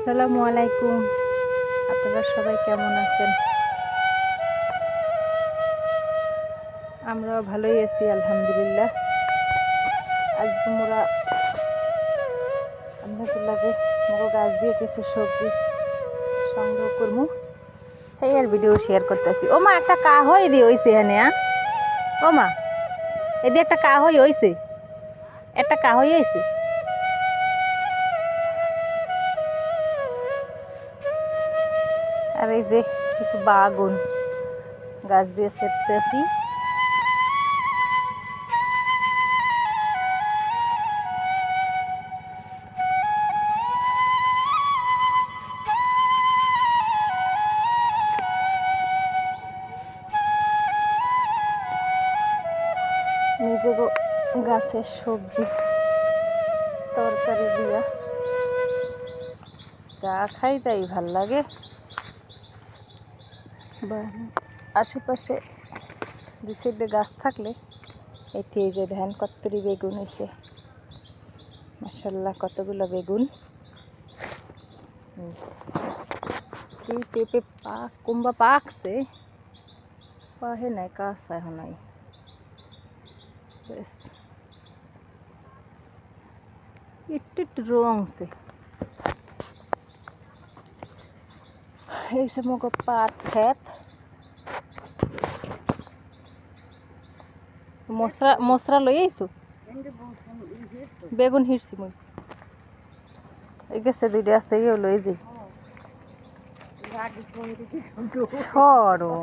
আসসালামু আলাইকুম। আপনারা সবাই কেমন আছেন? আমরাও ভালোই আছি আলহামদুলিল্লাহ। আজকে মোরা আপনাদের লাগে মোরা গাছ দিয়ে কিছু সবজি সংগ্রহ করবো, সেই আর ভিডিও শেয়ার করতেছি। ও মা, একটা কাহই দিয়ে হইছে এখানে। ও মা, এদি একটা কাহই হইছে, একটা কাহই হইছে। আর এই যে কিছু বাগুন গাছ দিয়ে সেটতেছি। নিজে গাছের সবজি তরকারি দিয়া যা খাই তাই ভাল লাগে। আশেপাশে দু সাইডে গাছ থাকলে এটি এই যে ধান কত্তরি বেগুন হয়েছে, মাশাল্লাহ কতগুলো বেগুন। এই পেঁপে কুম্বা পাকছে, পাহে নাই, কাঁচা এখন নাই। বেশ একটু একটু রংছে। এই সে মগ পাট খেত মশরা লই আইছো। বেগুন হিরছি মই, এই গেছে দুইটা আছে, এও লই যাই। সরো